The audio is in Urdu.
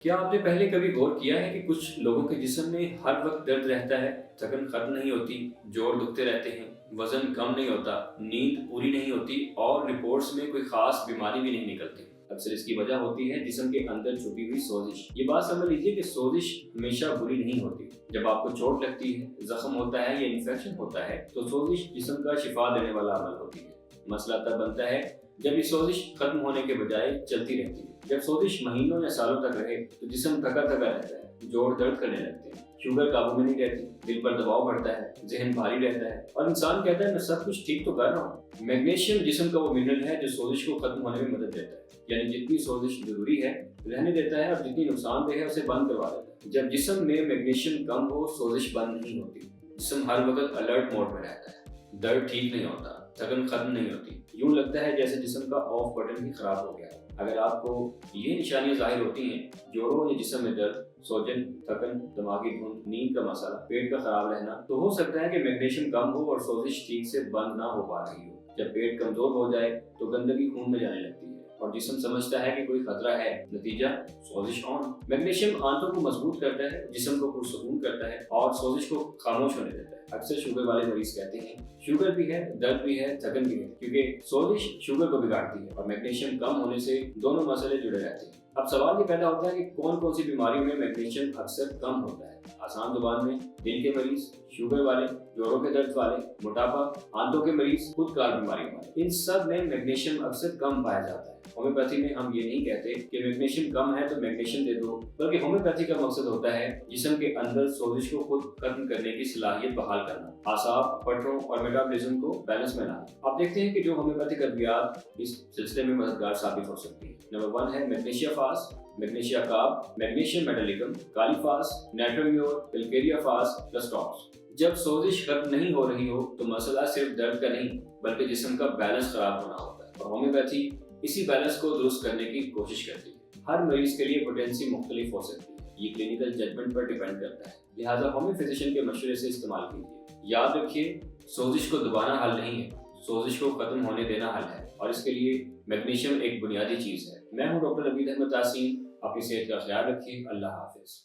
کیا آپ نے پہلے کبھی غور کیا ہے کہ کچھ لوگوں کے جسم میں ہر وقت درد رہتا ہے، تھکن ختم نہیں ہوتی، جوڑ دکھتے رہتے ہیں، وزن کم نہیں ہوتا، نیند پوری نہیں ہوتی اور رپورٹس میں کوئی خاص بیماری بھی نہیں نکلتی؟ اکثر اس کی وجہ ہوتی ہے جسم کے اندر چھپی ہوئی سوزش۔ یہ بات سمجھ لیجیے کہ سوزش ہمیشہ بری نہیں ہوتی۔ جب آپ کو چوٹ لگتی ہے، زخم ہوتا ہے یا انفیکشن ہوتا ہے تو سوزش جسم کا شفا دینے والا عمل ہوتی ہے۔ مسئلہ تب بنتا ہے جب یہ سوزش ختم ہونے کے بجائے چلتی رہتی ہے۔ جب سوزش مہینوں یا سالوں تک رہے تو جسم تھکا تھکا رہتا ہے، جوڑ درد کرنے لگتے ہیں، شوگر قابو میں نہیں رہتی، دل پر دباؤ بڑھتا ہے، ذہن بھاری رہتا ہے اور انسان کہتا ہے میں سب کچھ ٹھیک تو کر رہا ہوں۔ میگنیشیم جسم کا وہ منرل ہے جو سوزش کو ختم ہونے میں مدد دیتا ہے، یعنی جتنی سوزش ضروری ہے رہنے دیتا ہے اور جتنی نقصان دہ ہے اسے بند کروا دیتا ہے۔ جب جسم میں میگنیشیم کم ہو سوزش بند نہیں ہوتی، جسم ہر وقت الرٹ موڈ میں رہتا ہے، درد ٹھیک نہیں ہوتا، تھکن ختم نہیں ہوتی، یوں لگتا ہے جیسے جسم کا آف بٹن ہی خراب ہو گیا۔ اگر آپ کو یہ نشانیاں ظاہر ہوتی ہیں، جوڑوں یا جسم میں درد، سوجن، تھکن، دماغی دھند، نیند کا مسئلہ، پیٹ کا خراب رہنا، تو ہو سکتا ہے کہ میگنیشیم کم ہو اور سوزش ٹھیک سے بند نہ ہو پا رہی ہو۔ جب پیٹ کمزور ہو جائے تو گندگی خون میں جانے لگتی ہے اور جسم سمجھتا ہے کہ کوئی خطرہ ہے، نتیجہ سوزش آن۔ میگنیشیم آنتوں کو مضبوط کرتا ہے، جسم کو پرسکون کرتا ہے اور سوزش کو خاموش ہونے دیتا ہے۔ اکثر شوگر والے مریض کہتے ہیں شوگر بھی ہے، درد بھی ہے، تھکن بھی ہے، کیونکہ سوزش شوگر کو بگاڑتی ہے اور میگنیشیم کم ہونے سے دونوں مسئلے جڑے رہتے ہیں۔ اب سوال یہ پیدا ہوتا ہے کہ کون کون سی بیماریوں میں میگنیشیم اکثر کم ہوتا ہے؟ آسان زبان میں دل کے مریض، شوگر والے، جوڑوں کے درد والے، موٹاپا، آنتوں کے مریض، خود کار بیماریوں والے، ان سب میں میگنیشیم اکثر کم پایا جاتا ہے۔ ہومیوپیتھی میں ہم یہ نہیں کہتے کہ میگنیشیم کم ہے تو میگنیشیم دے دو، بلکہ ہومیوپیتھی کا مقصد ہوتا ہے جسم کے اندر سوزش کو خود ختم کرنے کی صلاحیت بحال کرنا، اعصاب، پٹھوں اور میٹابولزم کو بیلنس میں لانا۔ آپ دیکھتے ہیں کہ جو ہومیوپیتھک ادویات اس سلسلے میں مددگار ثابت ہو سکتی ہیں۔ نمبر 1 ہے میگنیشیا فاس، میگنیشیا کاب، میگنیشیم میٹالیکم، کالی فاس، نیٹرومیور، کیلکیریا فاس پلس ٹاپس۔ جب سوزش ختم نہیں ہو رہی ہو تو مسئلہ صرف درد کا نہیں بلکہ جسم کا بیلنس خراب ہونا ہوتا ہے، اور ہومیوپیتھی اسی بیلنس کو درست کرنے کی کوشش کرتی ہے۔ ہر مریض کے لیے پوٹینسی مختلف ہو سکتی ہے، یہ کلینکل ججمنٹ پر ڈیپینڈ کرتا ہے، لہٰذا ہومیو فزیشین کے مشورے سے استعمال کیجیے۔ یاد رکھیے سوزش کو دبانا حل نہیں ہے، سوزش کو ختم ہونے دینا حل ہے، اور اس کے لیے میگنیشیم ایک بنیادی چیز ہے۔ میں ہوں ڈاکٹر عبید احمد تحسین، اپنی صحت کا خیال رکھیے۔ اللہ حافظ۔